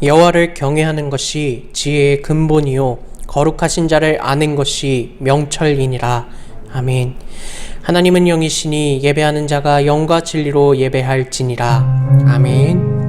여호와를 경외하는 것이 지혜의 근본이요 거룩하신 자를 아는 것이 명철이니라. 아멘. 하나님은 영이시니 예배하는 자가 영과 진리로 예배할지니라. 아멘.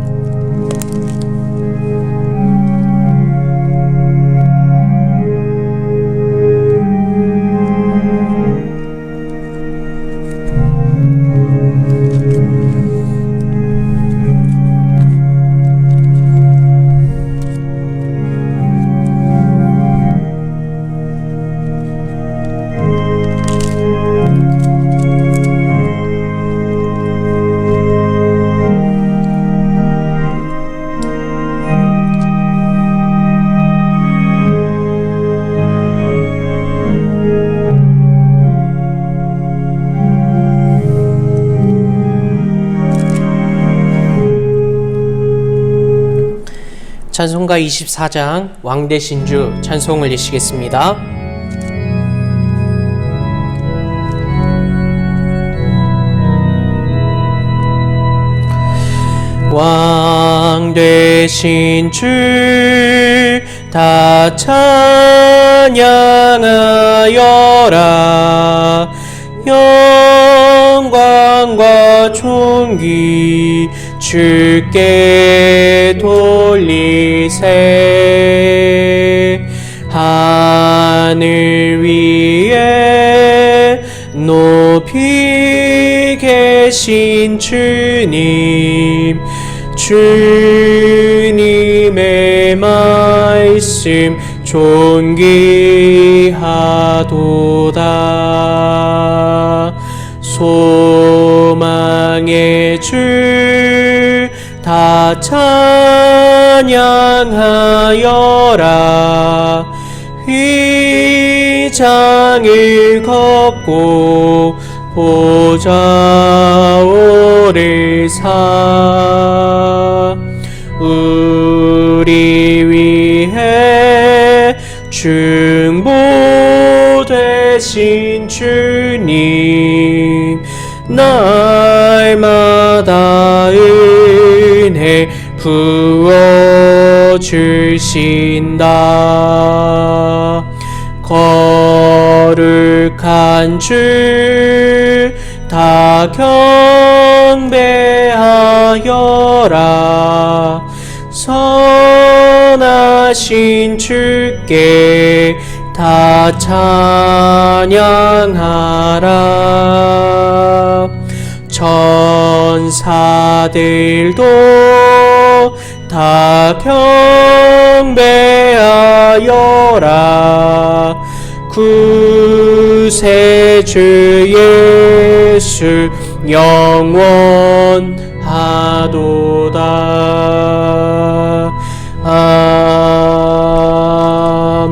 찬송가 24장 왕대신주 찬송 올리시겠습니다. 왕되신 주 다 찬양하여라. 영광과 존귀 주께 돌리세. 하늘 위에 높이 계신 주님, 주님의 말씀 존귀하도다. 소망의 주 다 찬양하여라. 휘장을 걷고 보좌 오르사. 우리 위해 중보되신 주님, 날마다 은혜 부어주신다. 거룩한 주 다 경배하여라. 선하신 주께 다 찬양하라. 천사들도 다 경배하여라. 구세주 예수 영원하도다.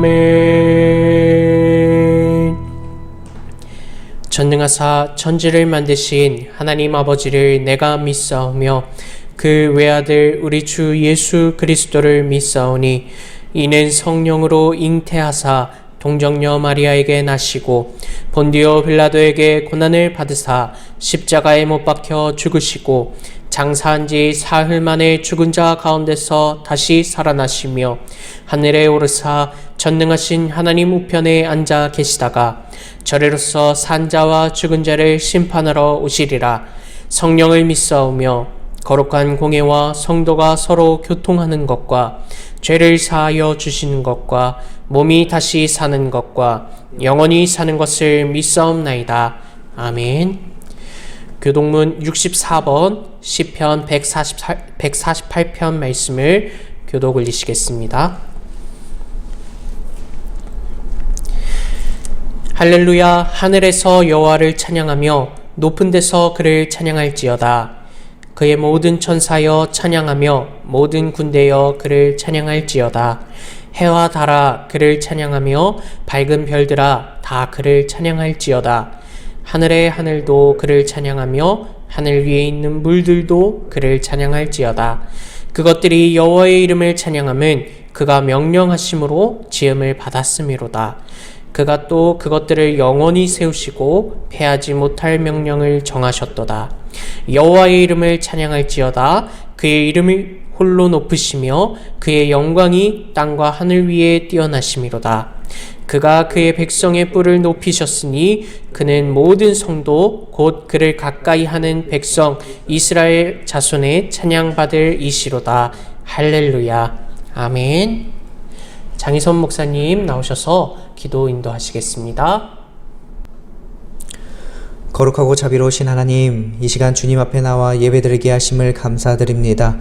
아멘. 전능하사 천지를 만드신 하나님 아버지를 내가 믿사오며 그 외아들 우리 주 예수 그리스도를 믿사오니 이는 성령으로 잉태하사 동정녀 마리아에게 나시고 본디오 빌라도에게 고난을 받으사 십자가에 못 박혀 죽으시고 장사한 지 사흘 만에 죽은 자 가운데서 다시 살아나시며 하늘에 오르사 전능하신 하나님 우편에 앉아 계시다가 저리로서 산 자와 죽은 자를 심판하러 오시리라. 성령을 믿사오며 거룩한 공예와 성도가 서로 교통하는 것과 죄를 사하여 주시는 것과 몸이 다시 사는 것과 영원히 사는 것을 믿사옵나이다. 아멘. 교독문 64번 시편 148편 말씀을 교독 올리시겠습니다. 할렐루야. 하늘에서 여호와를 찬양하며 높은 데서 그를 찬양할지어다. 그의 모든 천사여 찬양하며 모든 군대여 그를 찬양할지어다. 해와 달아 그를 찬양하며 밝은 별들아 다 그를 찬양할지어다. 하늘의 하늘도 그를 찬양하며 하늘 위에 있는 물들도 그를 찬양할지어다. 그것들이 여호와의 이름을 찬양함은 그가 명령하심으로 지음을 받았음이로다. 그가 또 그것들을 영원히 세우시고 패하지 못할 명령을 정하셨도다. 여호와의 이름을 찬양할지어다. 그의 이름이 홀로 높으시며 그의 영광이 땅과 하늘 위에 뛰어나심이로다. 그가 그의 백성의 뿔을 높이셨으니 그는 모든 성도 곧 그를 가까이 하는 백성 이스라엘 자손의 찬양받을 이시로다. 할렐루야. 아멘. 장희선 목사님 나오셔서 기도 인도하시겠습니다. 거룩하고 자비로우신 하나님, 이 시간 주님 앞에 나와 예배드리게 하심을 감사드립니다.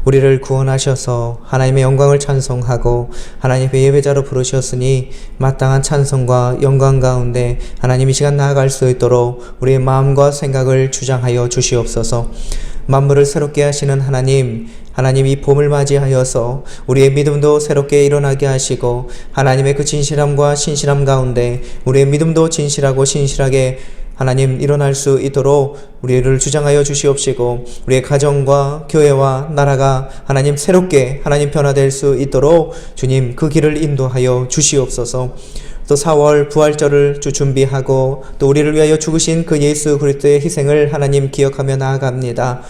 우리를 구원하셔서 하나님의 영광을 찬송하고 하나님의 예배자로 부르셨으니 마땅한 찬송과 영광 가운데 하나님 이 시간 나아갈 수 있도록 우리의 마음과 생각을 주장하여 주시옵소서. 만물을 새롭게 하시는 하나님 이 봄을 맞이하여서 우리의 믿음도 새롭게 일어나게 하시고 하나님의 그 진실함과 신실함 가운데 우리의 믿음도 진실하고 신실하게 하나님 일어날 수 있도록 우리를 주장하여 주시옵시고 우리의 가정과 교회와 나라가 하나님 새롭게 하나님 변화될 수 있도록 주님 그 길을 인도하여 주시옵소서. 또 4월 부활절을 준비하고 또 우리를 위하여 죽으신 그 예수 그리스도의 희생을 하나님 기억하며 나아갑니다.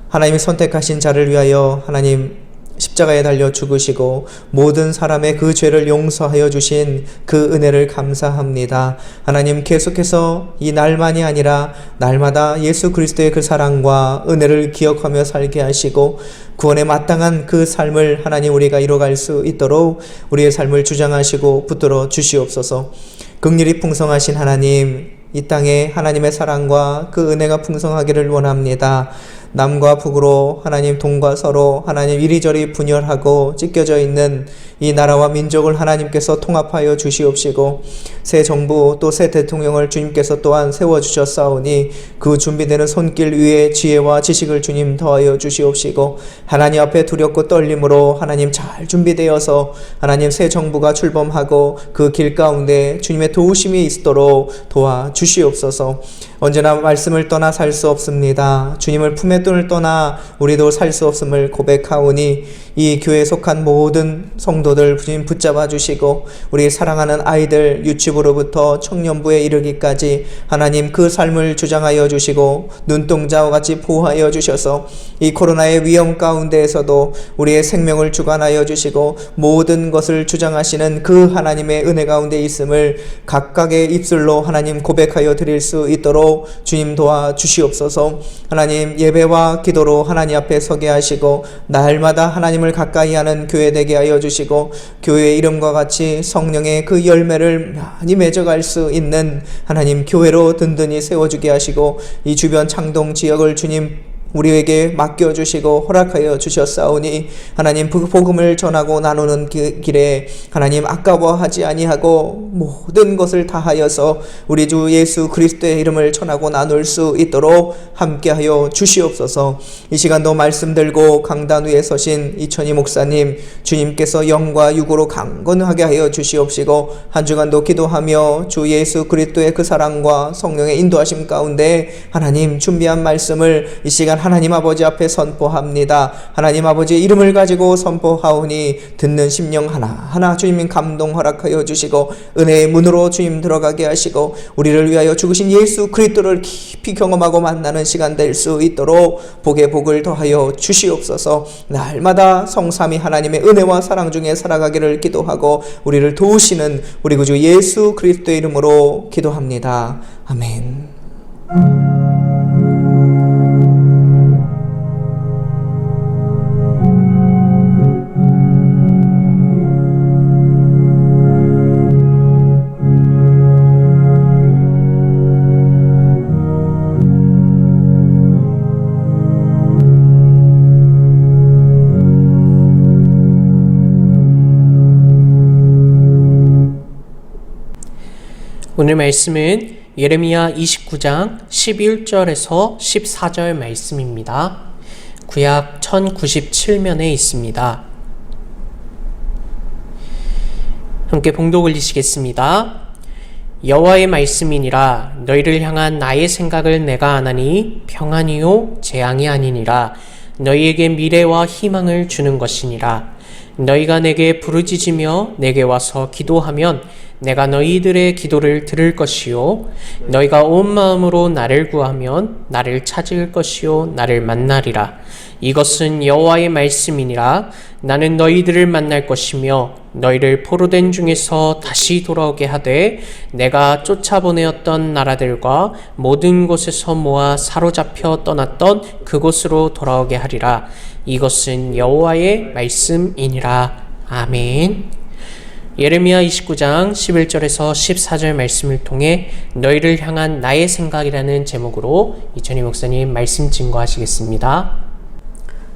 하나님이 선택하신 자를 위하여 하나님 십자가에 달려 죽으시고 모든 사람의 그 죄를 용서하여 주신 그 은혜를 감사합니다. 하나님 계속해서 이 날만이 아니라 날마다 예수 그리스도의 그 사랑과 은혜를 기억하며 살게 하시고 구원에 마땅한 그 삶을 하나님 우리가 이뤄갈 수 있도록 우리의 삶을 주장하시고 붙들어 주시옵소서. 긍휼이 풍성하신 하나님, 이 땅에 하나님의 사랑과 그 은혜가 풍성하기를 원합니다. 남과 북으로 하나님 동과 서로 하나님 이리저리 분열하고 찢겨져 있는 이 나라와 민족을 하나님께서 통합하여 주시옵시고 새 정부 또 새 대통령을 주님께서 또한 세워주셨사오니 그 준비되는 손길 위에 지혜와 지식을 주님 더하여 주시옵시고 하나님 앞에 두렵고 떨림으로 하나님 잘 준비되어서 하나님 새 정부가 출범하고 그 길 가운데 주님의 도우심이 있도록 도와주시옵소서. 언제나 말씀을 떠나 살 수 없습니다. 주님을 품에 둔을 떠나 우리도 살 수 없음을 고백하오니 이 교회에 속한 모든 성도들 주님 붙잡아 주시고 우리 사랑하는 아이들 유치부로부터 청년부에 이르기까지 하나님 그 삶을 주장하여 주시고 눈동자와 같이 보호하여 주셔서 이 코로나의 위험 가운데에서도 우리의 생명을 주관하여 주시고 모든 것을 주장하시는 그 하나님의 은혜 가운데 있음을 각각의 입술로 하나님 고백하여 드릴 수 있도록 주님 도와 주시옵소서. 하나님 예배와 기도로 하나님 앞에 서게 하시고 날마다 하나님을 가까이 하는 교회 되게 하여 주시고 교회의 이름과 같이 성령의 그 열매를 많이 맺어갈 수 있는 하나님 교회로 든든히 세워주게 하시고 이 주변 창동 지역을 주님 우리에게 맡겨주시고 허락하여 주셨사오니 하나님 복음을 전하고 나누는 길에 하나님 아까워하지 아니하고 모든 것을 다하여서 우리 주 예수 그리스도의 이름을 전하고 나눌 수 있도록 함께하여 주시옵소서. 이 시간도 말씀 들고 강단 위에 서신 이천희 목사님 주님께서 영과 육으로 강건하게 하여 주시옵시고 한 주간도 기도하며 주 예수 그리스도의 그 사랑과 성령의 인도하심 가운데 하나님 준비한 말씀을 이 시간 하나님 아버지 앞에 선포합니다. 하나님 아버지의 이름을 가지고 선포하오니 듣는 심령 하나하나 주님 감동 허락하여 주시고 은혜의 문으로 주님 들어가게 하시고 우리를 위하여 죽으신 예수 그리스도를 깊이 경험하고 만나는 시간 될 수 있도록 복에 복을 더하여 주시옵소서. 날마다 성삼위 하나님의 은혜와 사랑 중에 살아가기를 기도하고 우리를 도우시는 우리 구주 예수 그리스도의 이름으로 기도합니다. 아멘. 오늘 말씀은 예레미야 29장 11절에서 14절 말씀입니다. 구약 1097면에 있습니다. 함께 봉독 올리시겠습니다. 여호와의 말씀이니라. 너희를 향한 나의 생각을 내가 아나니 평안이요 재앙이 아니니라. 너희에게 미래와 희망을 주는 것이니라. 너희가 내게 부르짖으며 내게 와서 기도하면 내가 너희들의 기도를 들을 것이요 너희가 온 마음으로 나를 구하면 나를 찾을 것이요 나를 만나리라. 이것은 여호와의 말씀이니라. 나는 너희들을 만날 것이며 너희를 포로된 중에서 다시 돌아오게 하되 내가 쫓아보내었던 나라들과 모든 곳에서 모아 사로잡혀 떠났던 그곳으로 돌아오게 하리라. 이것은 여호와의 말씀이니라. 아멘. 예레미야 29장 11절에서 14절 말씀을 통해 너희를 향한 나의 생각이라는 제목으로 이천희 목사님 말씀 증거하시겠습니다.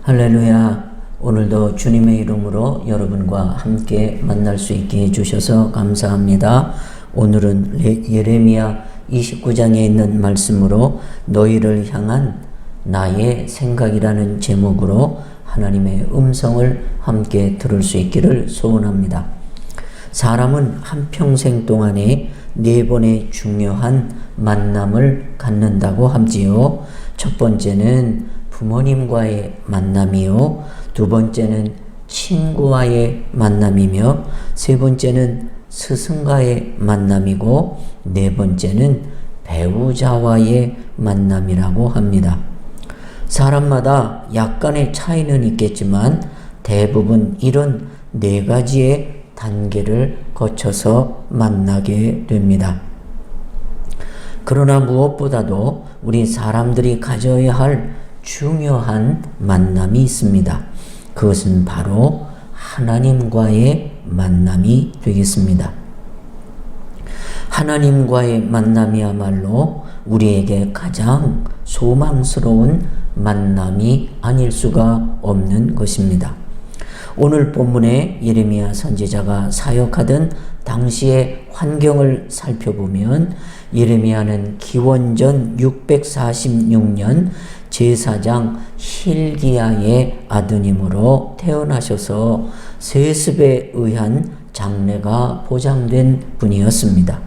할렐루야. 오늘도 주님의 이름으로 여러분과 함께 만날 수 있게 해주셔서 감사합니다. 오늘은 예레미야 29장에 있는 말씀으로 너희를 향한 나의 생각이라는 제목으로 하나님의 음성을 함께 들을 수 있기를 소원합니다. 사람은 한평생 동안에 4번의 중요한 만남을 갖는다고 하지요. 첫 번째는 부모님과의 만남이요. 두 번째는 친구와의 만남이며 세 번째는 스승과의 만남이고 네 번째는 배우자와의 만남이라고 합니다. 사람마다 약간의 차이는 있겠지만 대부분 이런 4가지의 단계를 거쳐서 만나게 됩니다. 그러나 무엇보다도 우리 사람들이 가져야 할 중요한 만남이 있습니다. 그것은 바로 하나님과의 만남이 되겠습니다. 하나님과의 만남이야말로 우리에게 가장 소망스러운 만남이 아닐 수가 없는 것입니다. 오늘 본문에 예레미야 선지자가 사역하던 당시의 환경을 살펴보면 예레미야는 기원전 646년 제사장 힐기야의 아드님으로 태어나셔서 세습에 의한 장래가 보장된 분이었습니다.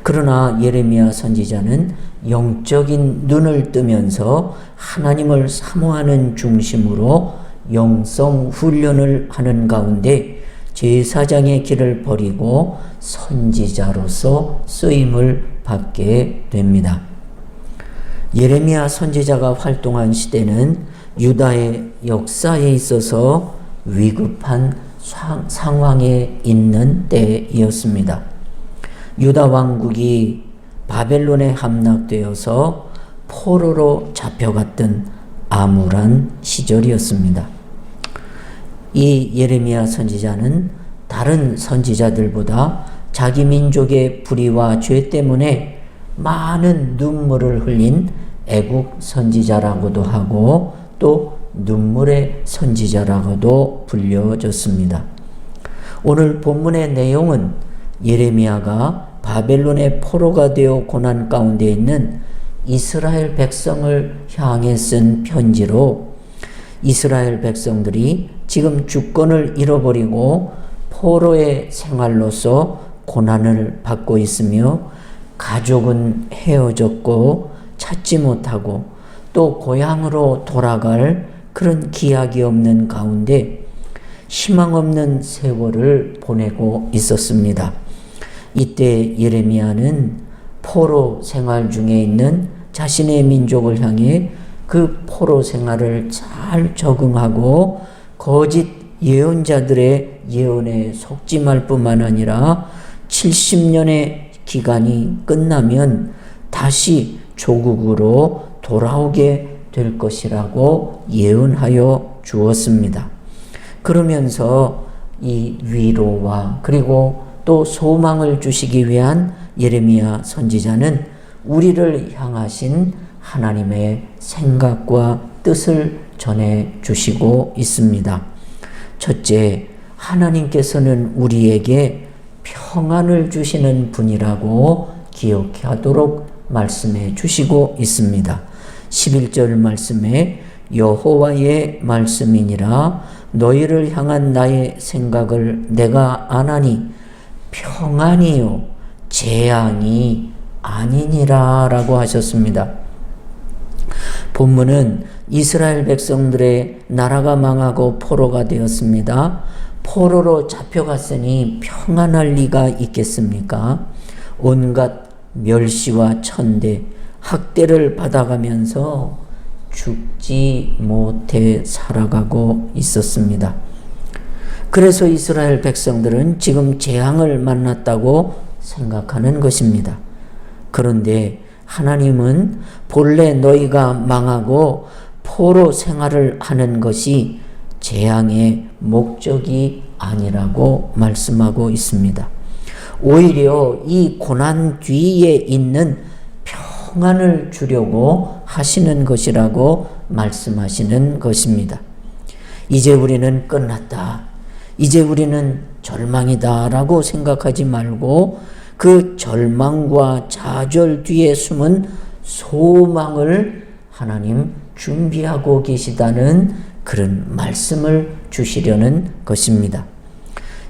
그러나 예레미야 선지자는 영적인 눈을 뜨면서 하나님을 사모하는 중심으로 영성 훈련을 하는 가운데 제사장의 길을 버리고 선지자로서 쓰임을 받게 됩니다. 예레미야 선지자가 활동한 시대는 유다의 역사에 있어서 위급한 상황에 있는 때이었습니다. 유다 왕국이 바벨론에 함락되어서 포로로 잡혀갔던 암울한 시절이었습니다. 이 예레미야 선지자는 다른 선지자들보다 자기 민족의 불의와 죄 때문에 많은 눈물을 흘린 애국 선지자라고도 하고 또 눈물의 선지자라고도 불려졌습니다. 오늘 본문의 내용은 예레미야가 바벨론의 포로가 되어 고난 가운데 있는 이스라엘 백성을 향해 쓴 편지로 이스라엘 백성들이 지금 주권을 잃어버리고 포로의 생활로서 고난을 받고 있으며 가족은 헤어졌고 찾지 못하고 또 고향으로 돌아갈 그런 기약이 없는 가운데 희망 없는 세월을 보내고 있었습니다. 이때 예레미야는 포로 생활 중에 있는 자신의 민족을 향해 그 포로 생활을 잘 적응하고 거짓 예언자들의 예언에 속지 말 뿐만 아니라 70년의 기간이 끝나면 다시 조국으로 돌아오게 될 것이라고 예언하여 주었습니다. 그러면서 이 위로와 그리고 또 소망을 주시기 위한 예레미야 선지자는 우리를 향하신 하나님의 생각과 뜻을 전해 주시고 있습니다. 첫째, 하나님께서는 우리에게 평안을 주시는 분이라고 기억하도록 말씀해 주시고 있습니다. 11절 말씀에 여호와의 말씀이니라 너희를 향한 나의 생각을 내가 아나니 평안이요 재앙이 아니니라 라고 하셨습니다. 본문은 이스라엘 백성들의 나라가 망하고 포로가 되었습니다. 포로로 잡혀갔으니 평안할 리가 있겠습니까? 온갖 멸시와 천대, 학대를 받아가면서 죽지 못해 살아가고 있었습니다. 그래서 이스라엘 백성들은 지금 재앙을 만났다고 생각하는 것입니다. 그런데 하나님은 본래 너희가 망하고 포로 생활을 하는 것이 재앙의 목적이 아니라고 말씀하고 있습니다. 오히려 이 고난 뒤에 있는 평안을 주려고 하시는 것이라고 말씀하시는 것입니다. 이제 우리는 끝났다. 이제 우리는 절망이다 라고 생각하지 말고 그 절망과 좌절 뒤에 숨은 소망을 하나님 준비하고 계시다는 그런 말씀을 주시려는 것입니다.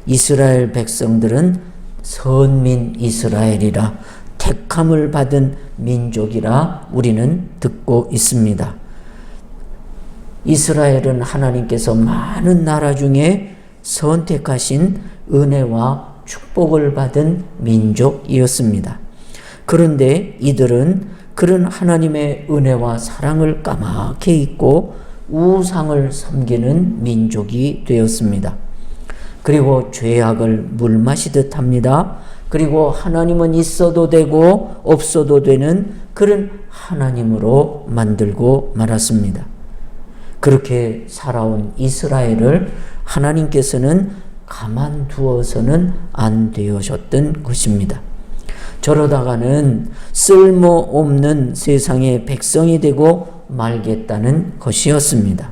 이스라엘 백성들은 선민 이스라엘이라 택함을 받은 민족이라 우리는 듣고 있습니다. 이스라엘은 하나님께서 많은 나라 중에 선택하신 은혜와 축복을 받은 민족이었습니다. 그런데 이들은 그런 하나님의 은혜와 사랑을 까맣게 잊고 우상을 섬기는 민족이 되었습니다. 그리고 죄악을 물마시듯 합니다. 그리고 하나님은 있어도 되고 없어도 되는 그런 하나님으로 만들고 말았습니다. 그렇게 살아온 이스라엘을 하나님께서는 가만두어서는 안 되셨던 것입니다. 저러다가는 쓸모없는 세상의 백성이 되고 말겠다는 것이었습니다.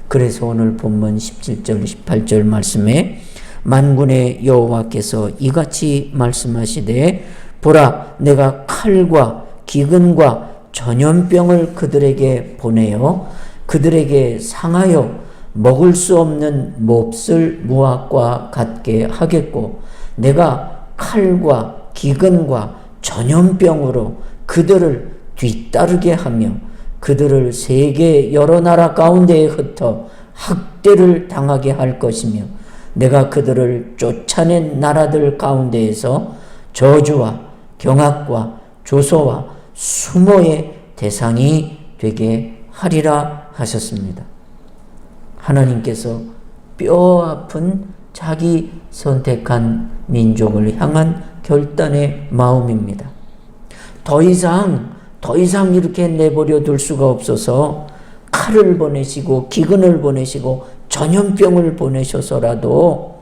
그래서 오늘 본문 17절 18절 말씀에 만군의 여호와께서 이같이 말씀하시되 보라 내가 칼과 기근과 전염병을 그들에게 보내어 그들에게 상하여 먹을 수 없는 몹쓸 무화과 같게 하겠고 내가 칼과 기근과 전염병으로 그들을 뒤따르게 하며 그들을 세계 여러 나라 가운데에 흩어 학대를 당하게 할 것이며 내가 그들을 쫓아낸 나라들 가운데에서 저주와 경악과 조소와 수모의 대상이 되게 하리라 하셨습니다. 하나님께서 뼈아픈 자기 선택한 민족을 향한 결단의 마음입니다. 더 이상 이렇게 내버려 둘 수가 없어서 칼을 보내시고 기근을 보내시고 전염병을 보내셔서라도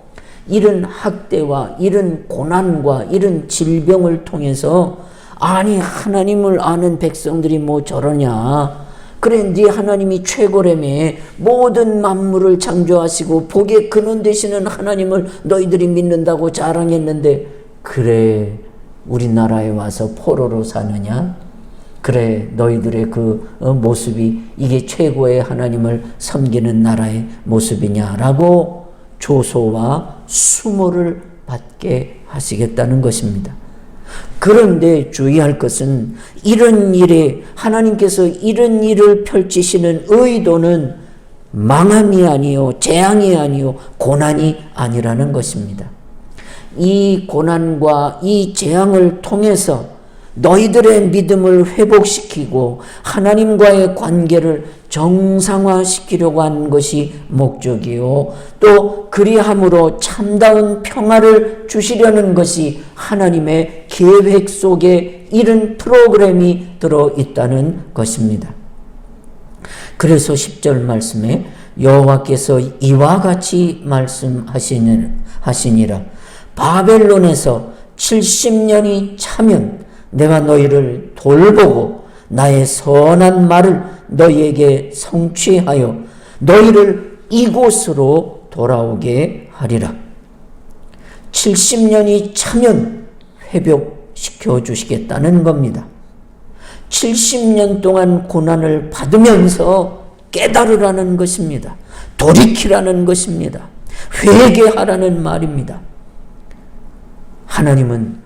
이런 학대와 이런 고난과 이런 질병을 통해서 아니 하나님을 아는 백성들이 뭐 저러냐 그래 네 하나님이 최고라며 모든 만물을 창조하시고 복의 근원 되시는 하나님을 너희들이 믿는다고 자랑했는데 그래 우리나라에 와서 포로로 사느냐 그래 너희들의 그 모습이 이게 최고의 하나님을 섬기는 나라의 모습이냐라고 조소와 수모를 받게 하시겠다는 것입니다. 그런데 주의할 것은 이런 일에 하나님께서 이런 일을 펼치시는 의도는 망함이 아니요 재앙이 아니요 고난이 아니라는 것입니다. 이 고난과 이 재앙을 통해서 너희들의 믿음을 회복시키고 하나님과의 관계를 정상화시키려고 하는 것이 목적이요. 또 그리함으로 참다운 평화를 주시려는 것이 하나님의 계획 속에 이런 프로그램이 들어있다는 것입니다. 그래서 10절 말씀에 여호와께서 이와 같이 말씀하시니라. 바벨론에서 70년이 차면 내가 너희를 돌보고 나의 선한 말을 너희에게 성취하여 너희를 이곳으로 돌아오게 하리라. 70년이 차면 회복시켜 주시겠다는 겁니다. 70년 동안 고난을 받으면서 깨달으라는 것입니다. 돌이키라는 것입니다. 회개하라는 말입니다. 하나님은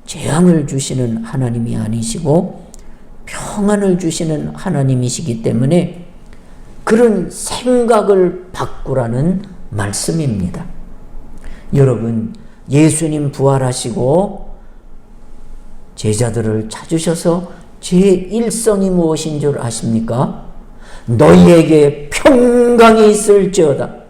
재앙을 주시는 하나님이 아니시고 평안을 주시는 하나님이시기 때문에 그런 생각을 바꾸라는 말씀입니다. 여러분, 예수님 부활하시고 제자들을 찾으셔서 제 일성이 무엇인 줄 아십니까? 너희에게 평강이 있을지어다.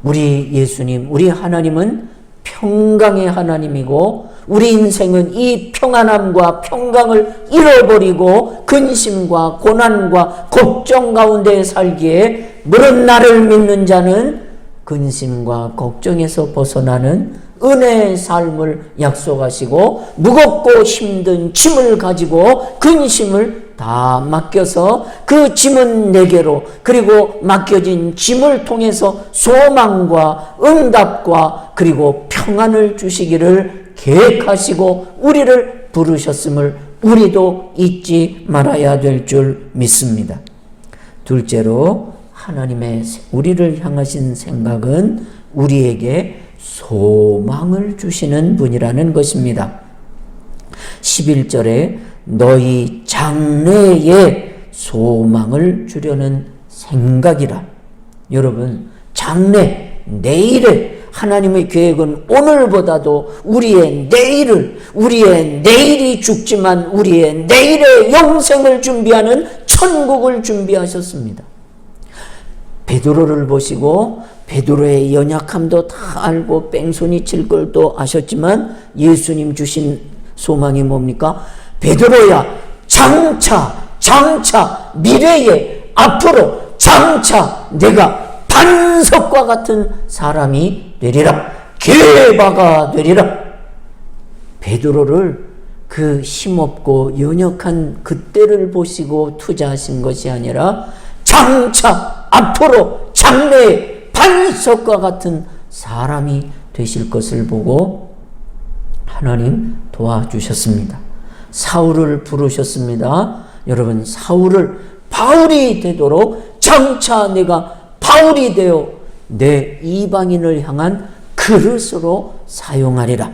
우리 예수님, 우리 하나님은 평강의 하나님이고 우리 인생은 이 평안함과 평강을 잃어버리고 근심과 고난과 걱정 가운데 살기에 물론 나를 믿는 자는 근심과 걱정에서 벗어나는 은혜의 삶을 약속하시고 무겁고 힘든 짐을 가지고 근심을 다 맡겨서 그 짐은 내게로, 그리고 맡겨진 짐을 통해서 소망과 응답과 그리고 평안을 주시기를 계획하시고 우리를 부르셨음을 우리도 잊지 말아야 될 줄 믿습니다. 둘째로, 하나님의 우리를 향하신 생각은 우리에게 소망을 주시는 분이라는 것입니다. 11절에 너희 장래에 소망을 주려는 생각이라. 여러분, 장래, 내일의 하나님의 계획은 오늘보다도 우리의 내일이 죽지만 우리의 내일의 영생을 준비하는 천국을 준비하셨습니다. 베드로를 보시고 베드로의 연약함도 다 알고 뺑소니 칠 걸도 아셨지만 예수님 주신 소망이 뭡니까? 베드로야, 장차 미래에 앞으로 장차 내가 반석과 같은 사람이 되리라. 계바가 되리라. 베드로를 그 힘없고 연약한 그때를 보시고 투자하신 것이 아니라 장차 앞으로 장래에 반석과 같은 사람이 되실 것을 보고 하나님 도와주셨습니다. 사울을 부르셨습니다. 여러분, 사울을 바울이 되도록 장차 내가 바울이 되어 내 이방인을 향한 그릇으로 사용하리라.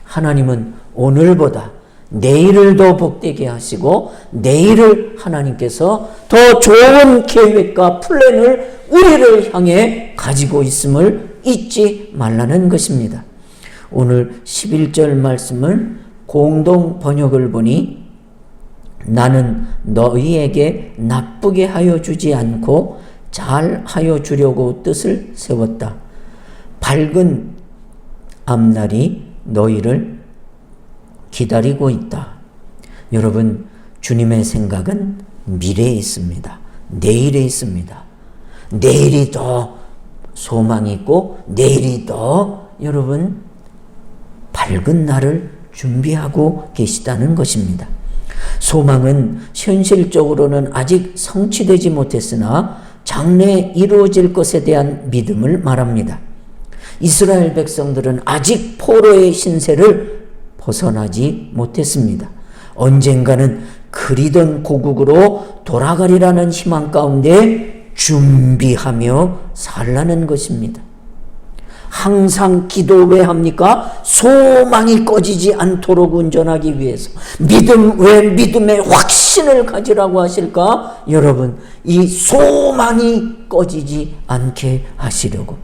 하나님은 오늘보다 내일을 더 복되게 하시고 내일을 하나님께서 더 좋은 계획과 플랜을 우리를 향해 가지고 있음을 잊지 말라는 것입니다. 오늘 11절 말씀을 공동 번역을 보니 나는 너희에게 나쁘게 하여 주지 않고 잘 하여 주려고 뜻을 세웠다. 밝은 앞날이 너희를 기다리고 있다. 여러분, 주님의 생각은 미래에 있습니다. 내일에 있습니다. 내일이 더 소망이 있고 내일이 더 여러분 밝은 날을 준비하고 계시다는 것입니다. 소망은 현실적으로는 아직 성취되지 못했으나 장래에 이루어질 것에 대한 믿음을 말합니다. 이스라엘 백성들은 아직 포로의 신세를 벗어나지 못했습니다. 언젠가는 그리던 고국으로 돌아가리라는 희망 가운데 준비하며 살라는 것입니다. 항상 기도 왜 합니까? 소망이 꺼지지 않도록 운전하기 위해서. 왜 믿음의 확신을 가지라고 하실까? 여러분, 이 소망이 꺼지지 않게 하시려고.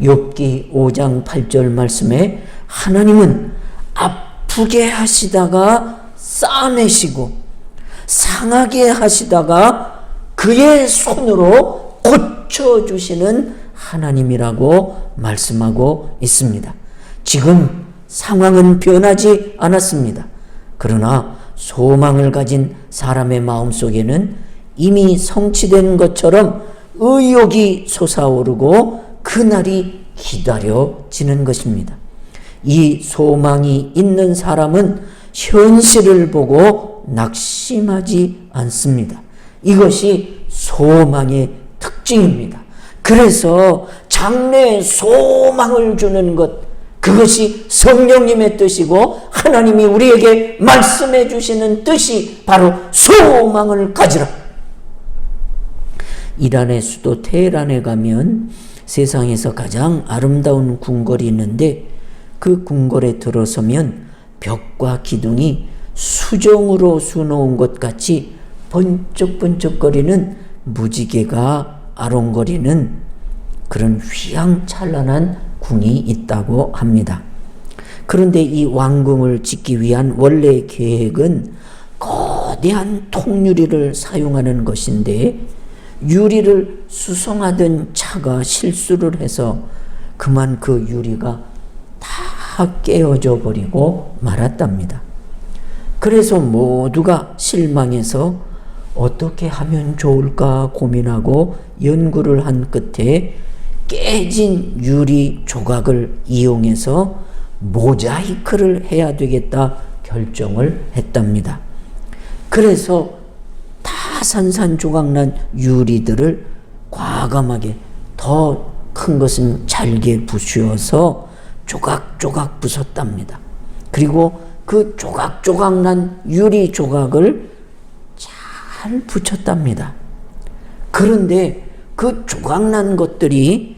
욥기 5장 8절 말씀에 하나님은 아프게 하시다가 싸매시고 상하게 하시다가 그의 손으로 고쳐주시는 하나님이라고 말씀하고 있습니다. 지금 상황은 변하지 않았습니다. 그러나 소망을 가진 사람의 마음속에는 이미 성취된 것처럼 의욕이 솟아오르고 그날이 기다려지는 것입니다. 이 소망이 있는 사람은 현실을 보고 낙심하지 않습니다. 이것이 소망의 특징입니다. 그래서 장래에 소망을 주는 것, 그것이 성령님의 뜻이고 하나님이 우리에게 말씀해 주시는 뜻이 바로 소망을 가지라. 이란의 수도 테헤란에 가면 세상에서 가장 아름다운 궁궐이 있는데 그 궁궐에 들어서면 벽과 기둥이 수정으로 수놓은 것 같이 번쩍번쩍거리는 무지개가 아롱거리는 그런 휘황찬란한 궁이 있다고 합니다. 그런데 이 왕궁을 짓기 위한 원래의 계획은 거대한 통유리를 사용하는 것인데 유리를 수송하던 차가 실수를 해서 그만 그 유리가 다 깨어져 버리고 말았답니다. 그래서 모두가 실망해서 어떻게 하면 좋을까 고민하고 연구를 한 끝에 깨진 유리 조각을 이용해서 모자이크를 해야 되겠다 결정을 했답니다. 그래서 다 산산조각난 유리들을 과감하게 더 큰 것은 잘게 부수어서 조각조각 부쉈답니다. 그리고 그 조각조각난 유리 조각을 잘 붙였답니다. 그런데 그 조각난 것들이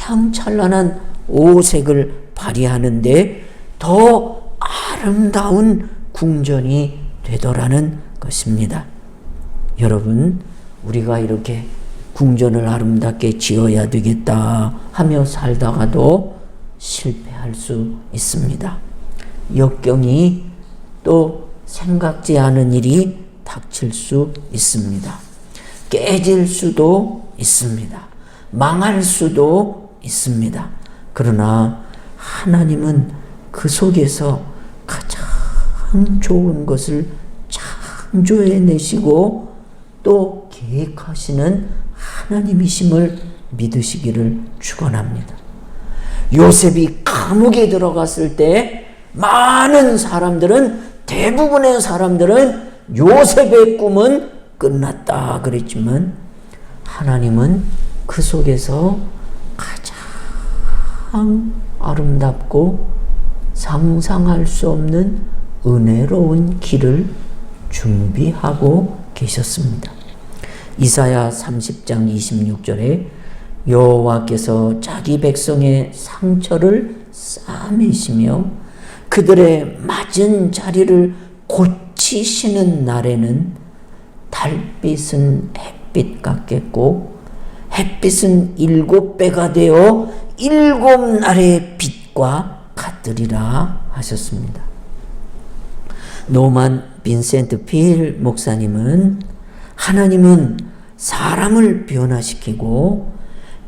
휘황찬란한 오색을 발휘하는데 더 아름다운 궁전이 되더라는 것입니다. 여러분, 우리가 이렇게 궁전을 아름답게 지어야 되겠다 하며 살다가도 실패할 수 있습니다. 역경이 또 생각지 않은 일이 닥칠 수 있습니다. 깨질 수도 있습니다. 망할 수도 있습니다. 그러나 하나님은 그 속에서 가장 좋은 것을 창조해내시고 또 계획하시는 하나님이심을 믿으시기를 축원합니다. 요셉이 감옥에 들어갔을 때 대부분의 사람들은 요셉의 꿈은 끝났다 그랬지만 하나님은 그 속에서 가장 아름답고 상상할 수 없는 은혜로운 길을 준비하고 계셨습니다. 이사야 30장 26절에 여호와께서 자기 백성의 상처를 싸매시며 그들의 맞은 자리를 고치시는 날에는 달빛은 햇빛 같겠고 햇빛은 7배가 되어 7날의 빛과 같으리라 하셨습니다. 노만 빈센트 필 목사님은 하나님은 사람을 변화시키고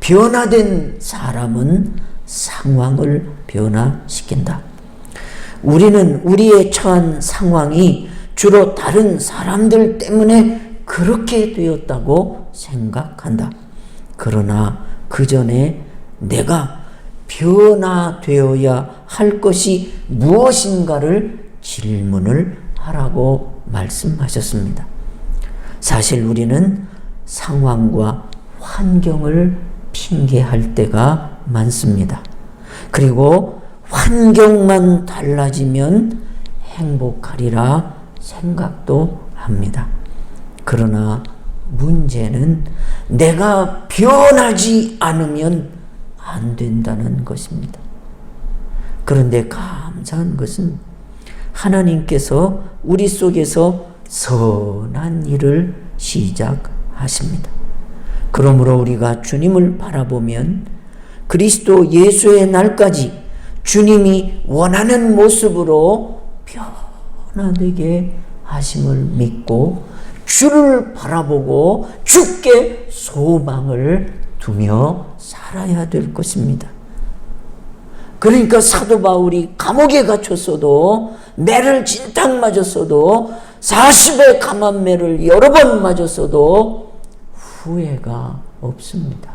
변화된 사람은 상황을 변화시킨다. 우리는 우리의 처한 상황이 주로 다른 사람들 때문에 그렇게 되었다고 생각한다. 그러나 그 전에 내가 변화되어야 할 것이 무엇인가를 질문을 하라고 말씀하셨습니다. 사실 우리는 상황과 환경을 핑계할 때가 많습니다. 그리고 환경만 달라지면 행복하리라 생각도 합니다. 그러나 문제는 내가 변하지 않으면 안 된다는 것입니다. 그런데 감사한 것은 하나님께서 우리 속에서 선한 일을 시작하십니다. 그러므로 우리가 주님을 바라보면 그리스도 예수의 날까지 주님이 원하는 모습으로 변화되게 하심을 믿고 주를 바라보고 주께 소망을 두며 살아야 될 것입니다. 그러니까 사도 바울이 감옥에 갇혔어도 매를 진탕 맞았어도 40의 감한매를 여러 번 맞았어도 후회가 없습니다.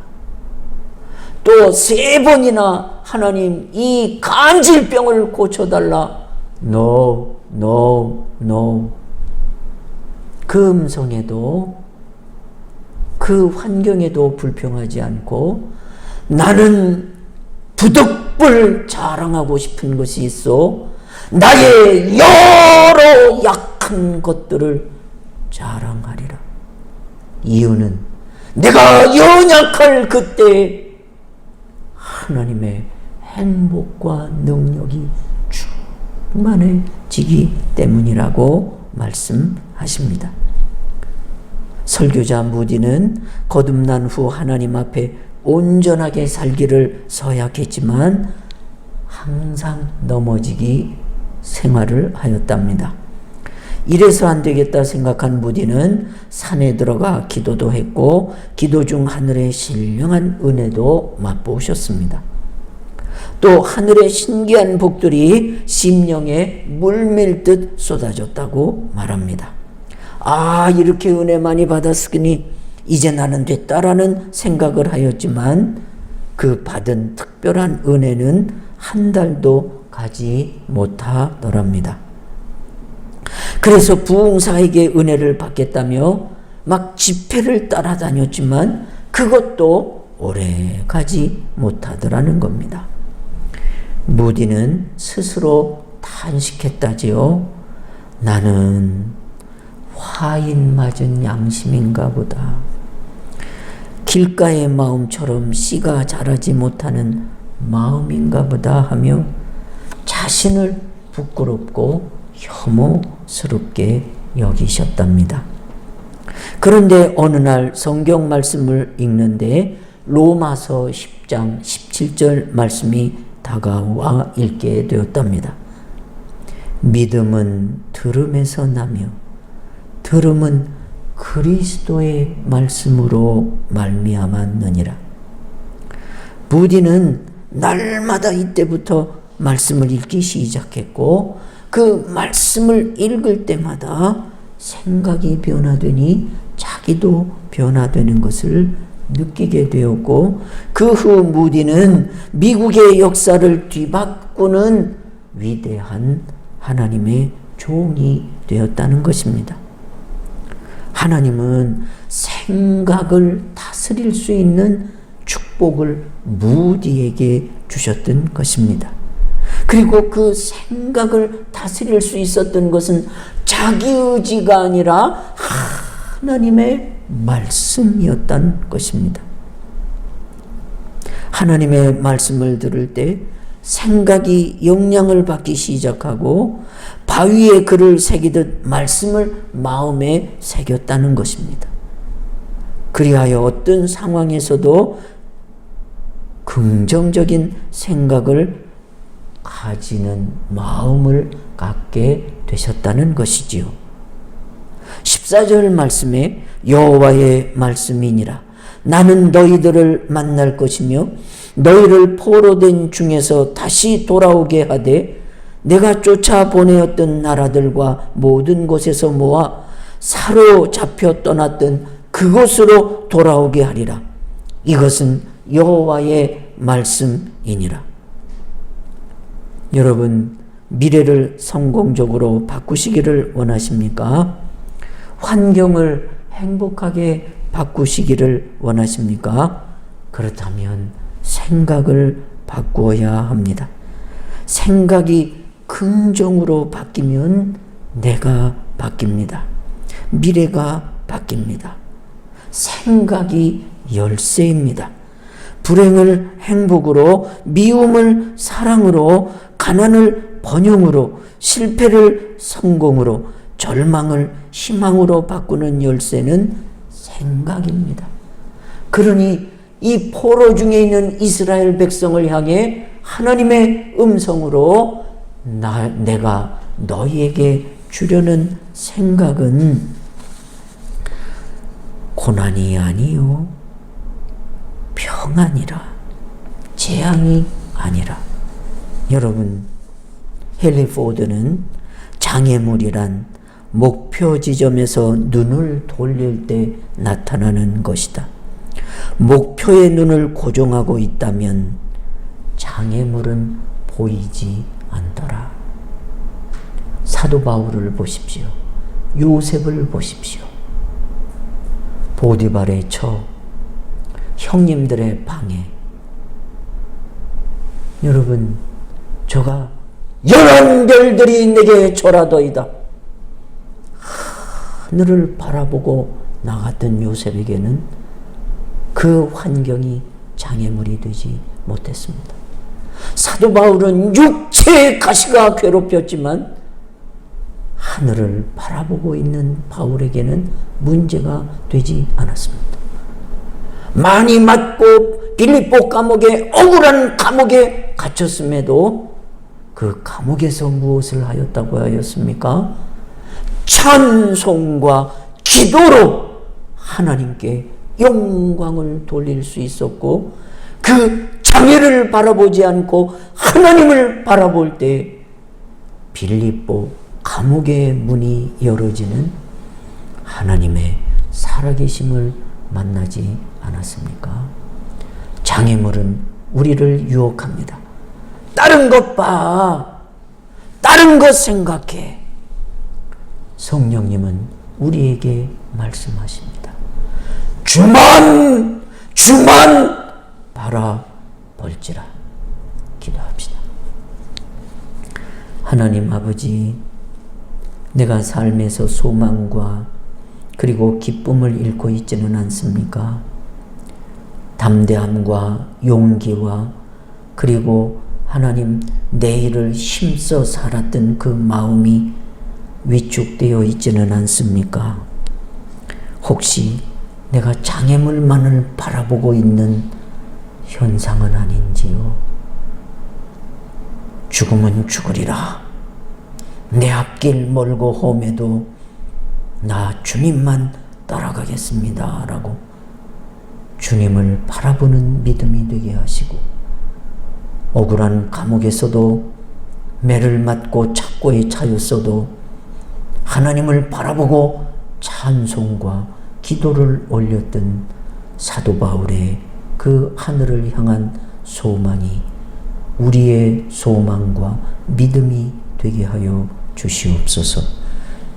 또 3번이나 하나님 이 간질병을 고쳐달라. No, no, no. 그 음성에도 그 환경에도 불평하지 않고 나는 부득불 자랑하고 싶은 것이 있어 나의 여러 약한 것들을 자랑하리라. 이유는 내가 연약할 그때 하나님의 행복과 능력이 충만해지기 때문이라고 말씀하십니다. 설교자 무디는 거듭난 후 하나님 앞에 온전하게 살기를 서약했지만 항상 넘어지기 생활을 하였답니다. 이래서 안 되겠다 생각한 무디는 산에 들어가 기도도 했고 기도 중 하늘의 신령한 은혜도 맛보셨습니다. 또 하늘의 신기한 복들이 심령에 물밀듯 쏟아졌다고 말합니다. 아, 이렇게 은혜 많이 받았으니 이제 나는 됐다라는 생각을 하였지만 그 받은 특별한 은혜는 한 달도 가지 못하더랍니다. 그래서 부흥사에게 은혜를 받겠다며 막 집회를 따라다녔지만 그것도 오래 가지 못하더라는 겁니다. 무디는 스스로 탄식했다지요. 나는 화인 맞은 양심인가 보다. 길가의 마음처럼 씨가 자라지 못하는 마음인가 보다 하며 자신을 부끄럽고 혐오스럽게 여기셨답니다. 그런데 어느 날 성경 말씀을 읽는데 로마서 10장 17절 말씀이 다가와 읽게 되었답니다. 믿음은 들음에서 나며 들음은 그리스도의 말씀으로 말미암았느니라. 무디는 날마다 이때부터 말씀을 읽기 시작했고 그 말씀을 읽을 때마다 생각이 변화되니 자기도 변화되는 것을 느끼게 되었고 그 후 무디는 미국의 역사를 뒤바꾸는 위대한 하나님의 종이 되었다는 것입니다. 하나님은 생각을 다스릴 수 있는 축복을 무디에게 주셨던 것입니다. 그리고 그 생각을 다스릴 수 있었던 것은 자기 의지가 아니라 하나님의 말씀이었던 것입니다. 하나님의 말씀을 들을 때 생각이 영향을 받기 시작하고 바위에 글을 새기듯 말씀을 마음에 새겼다는 것입니다. 그리하여 어떤 상황에서도 긍정적인 생각을 가지는 마음을 갖게 되셨다는 것이지요. 14절 말씀에 여호와의 말씀이니라. 나는 너희들을 만날 것이며 너희를 포로된 중에서 다시 돌아오게 하되 내가 쫓아 보내었던 나라들과 모든 곳에서 모아 사로잡혀 떠났던 그곳으로 돌아오게 하리라. 이것은 여호와의 말씀이니라. 여러분, 미래를 성공적으로 바꾸시기를 원하십니까? 환경을 행복하게 바꾸시기를 원하십니까? 그렇다면 생각을 바꾸어야 합니다. 생각이 긍정으로 바뀌면 내가 바뀝니다. 미래가 바뀝니다. 생각이 열쇠입니다. 불행을 행복으로, 미움을 사랑으로, 가난을 번영으로, 실패를 성공으로, 절망을 희망으로 바꾸는 열쇠는 생각입니다. 그러니 이 포로 중에 있는 이스라엘 백성을 향해 하나님의 음성으로 내가 너희에게 주려는 생각은 고난이 아니요 평안이라, 재앙이 아니라. 여러분, 헨리 포드는 장애물이란 목표 지점에서 눈을 돌릴 때 나타나는 것이다. 목표에 눈을 고정하고 있다면 장애물은 보이지 않더라. 사도 바울을 보십시오. 요셉을 보십시오. 보디발의 처, 형님들의 방해. 여러분, 저가 열한 별들이 내게 절하더이다. 하늘을 바라보고 나갔던 요셉에게는 그 환경이 장애물이 되지 못했습니다. 사도 바울은 육체의 가시가 괴롭혔지만 하늘을 바라보고 있는 바울에게는 문제가 되지 않았습니다. 많이 맞고 빌립보 감옥에, 억울한 감옥에 갇혔음에도 그 감옥에서 무엇을 하였다고 하였습니까? 찬송과 기도로 하나님께 영광을 돌릴 수 있었고, 그 장애를 바라보지 않고 하나님을 바라볼 때 빌립보 감옥의 문이 열어지는 하나님의 살아계심을 만나지 않았습니까? 장애물은 우리를 유혹합니다. 다른 것 봐. 다른 것 생각해. 성령님은 우리에게 말씀하십니다. 주만 바라볼지라. 기도합시다. 하나님 아버지, 내가 삶에서 소망과 그리고 기쁨을 잃고 있지는 않습니까? 담대함과 용기와 그리고 하나님 내일을 힘써 살았던 그 마음이 위축되어 있지는 않습니까? 혹시 내가 장애물만을 바라보고 있는 현상은 아닌지요? 죽음은 죽으리라. 내 앞길 멀고 험해도 나 주님만 따라가겠습니다. 라고 주님을 바라보는 믿음이 되게 하시고, 억울한 감옥에서도 매를 맞고 착고에 차였어도 하나님을 바라보고 찬송과 기도를 올렸던 사도 바울의 그 하늘을 향한 소망이 우리의 소망과 믿음이 되게 하여 주시옵소서.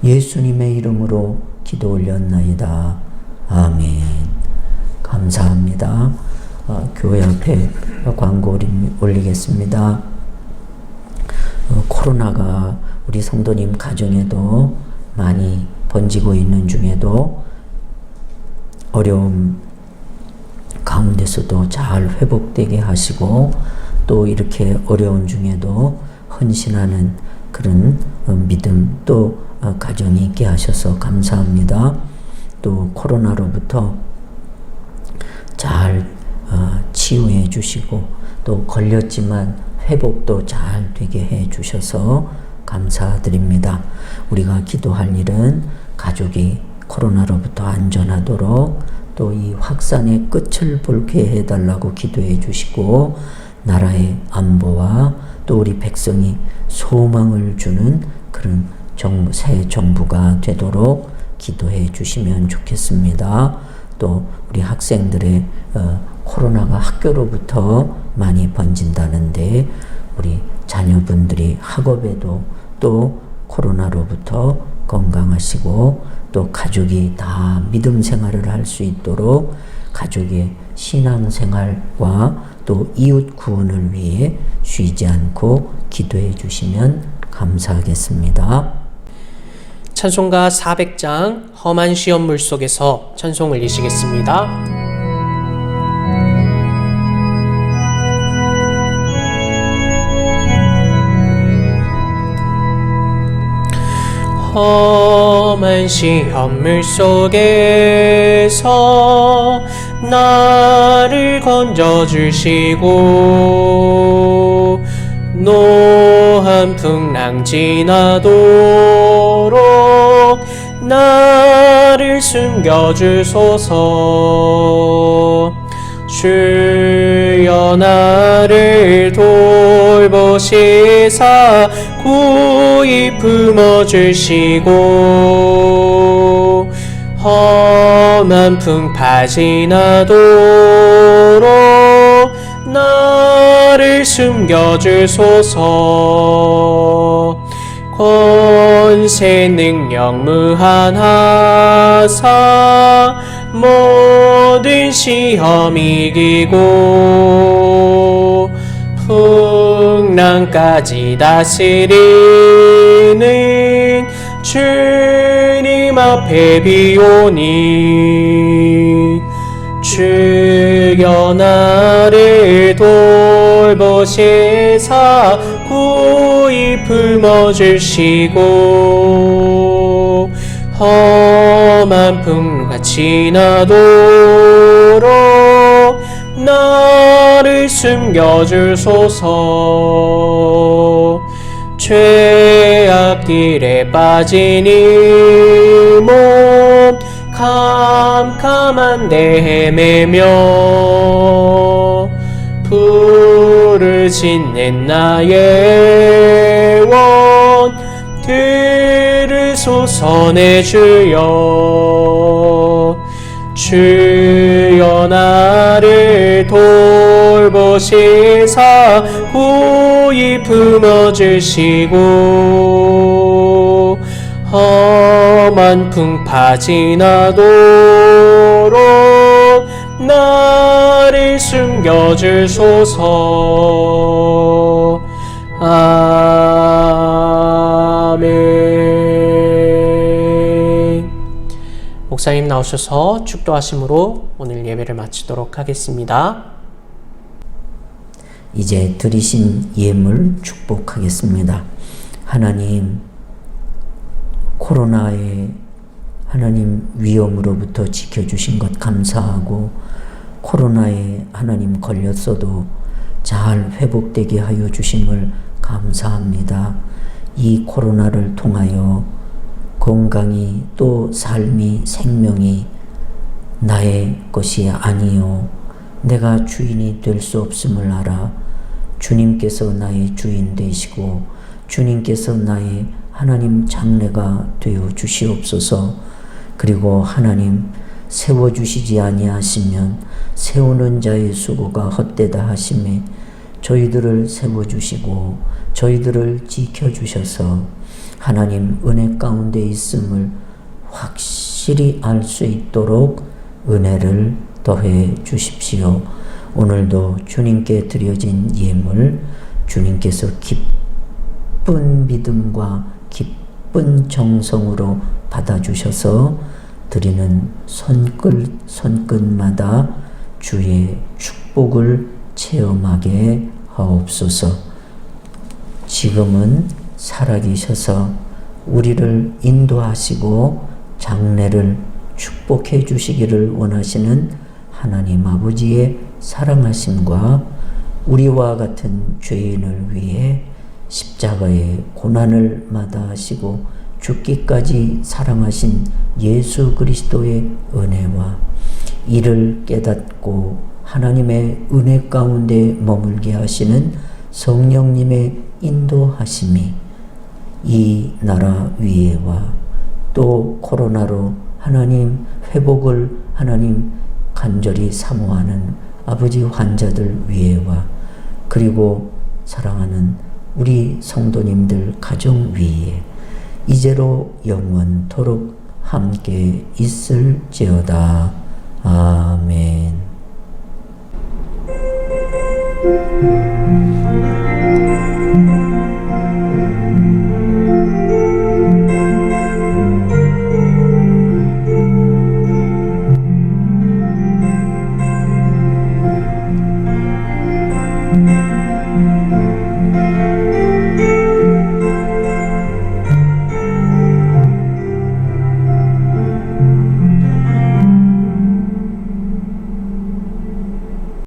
예수님의 이름으로 기도 올렸나이다. 아멘. 감사합니다. 교회 앞에 광고 올리겠습니다. 코로나가 우리 성도님 가정에도 많이 번지고 있는 중에도 어려움 가운데서도 잘 회복되게 하시고, 또 이렇게 어려운 중에도 헌신하는 그런 믿음, 또 가정이 있게 하셔서 감사합니다. 또 코로나로부터 잘 치유해 주시고, 또 걸렸지만 회복도 잘 되게 해 주셔서 감사드립니다. 우리가 기도할 일은 가족이 코로나로부터 안전하도록, 또 이 확산의 끝을 볼게 해달라고 기도해 주시고, 나라의 안보와 또 우리 백성이 소망을 주는 그런 새 정부가 되도록 기도해 주시면 좋겠습니다. 또 우리 학생들의 코로나가 학교로부터 많이 번진다는데, 우리 자녀분들이 학업에도 또 코로나로부터 건강하시고, 또 가족이 다 믿음 생활을 할 수 있도록 가족의 신앙 생활과 또 이웃 구원을 위해 쉬지 않고 기도해 주시면 감사하겠습니다. 찬송가 400장 험한 시험물 속에서 찬송 올리시겠습니다. 험한 시험물 속에서 나를 건져주시고, 노한 풍랑 지나도록 나를 숨겨주소서. 주여 나를 돌보시사 구이 품어주시고, 험한 풍파 지나도록 나를 숨겨주소서. 권세 능력 무한하사 모든 시험 이기고, 풍랑까지 다스리는 주님 앞에 비오니, 주여 나를 돌보시사 구이 품어주시고, 험한 풍랑가 지나도록 나를 숨겨주소서. 죄악 길에 빠진 이 몸 캄캄한 데 헤매며 부르짖는 나의 원 들으소서 내 주여. 주여 나를 돌보시사 고이 품어주시고 험한 풍파 지나도록 나를 숨겨주소서. 아멘. 목사님 나오셔서 축도하심으로 오늘 예배를 마치도록 하겠습니다. 이제 드리신 예물 축복하겠습니다. 하나님, 코로나의 하나님 위험으로부터 지켜주신 것 감사하고, 코로나에 하나님 걸렸어도 잘 회복되게 하여 주심을 감사합니다. 이 코로나를 통하여 건강이 또 삶이 생명이 나의 것이 아니요 내가 주인이 될 수 없음을 알아 주님께서 나의 주인 되시고 주님께서 나의 하나님 장래가 되어 주시옵소서. 그리고 하나님 세워주시지 아니하시면 세우는 자의 수고가 헛되다 하심에 저희들을 세워주시고 저희들을 지켜주셔서 하나님 은혜 가운데 있음을 확실히 알 수 있도록 은혜를 더해 주십시오. 오늘도 주님께 드려진 예물 주님께서 기쁜 믿음과 기쁜 정성으로 받아주셔서 드리는 손끝마다 주의 축복을 체험하게 하옵소서. 지금은 살아계셔서 우리를 인도하시고 장래를 축복해 주시기를 원하시는 하나님 아버지의 사랑하심과 우리와 같은 죄인을 위해 십자가의 고난을 마다하시고 죽기까지 사랑하신 예수 그리스도의 은혜와 이를 깨닫고 하나님의 은혜 가운데 머물게 하시는 성령님의 인도하심이 이 나라 위에와 또 코로나로 하나님 회복을 하나님 간절히 사모하는 아버지 환자들 위에와 그리고 사랑하는 우리 성도님들 가정 위에 이제로 영원토록 함께 있을지어다. 아멘.